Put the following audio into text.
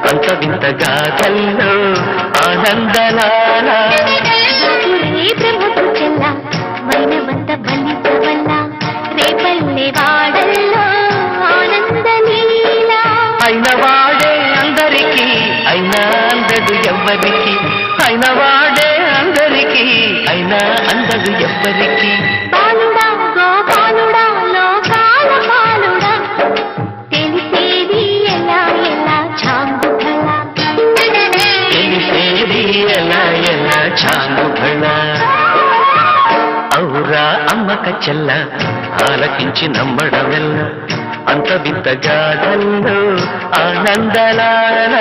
అంత వింత గాథల్లో ఆనందలాల ప్రభుత్వ చెల్ల వైనవంత బలిసవల్ల రేపల్లె వాడల్లో ఆనందలీల అయిన వాడే అందరికీ అయినా అందడు ఎవ్వరికి అయిన వాడే అందరికీ అయినా అందడు ఎవ్వరికి బాలుడా గోపాలుడా లోకాల బాలుడా తెలిసేది ఎలా ఎలా చాంగుఫల తెలిసేది ఎలా ఎలా చాంగుఫల ఔరా అమ్మక చెల్ల ఆలకించి నమ్మడమెల్ల అంత వింత గాథల్లో ఆనందలాల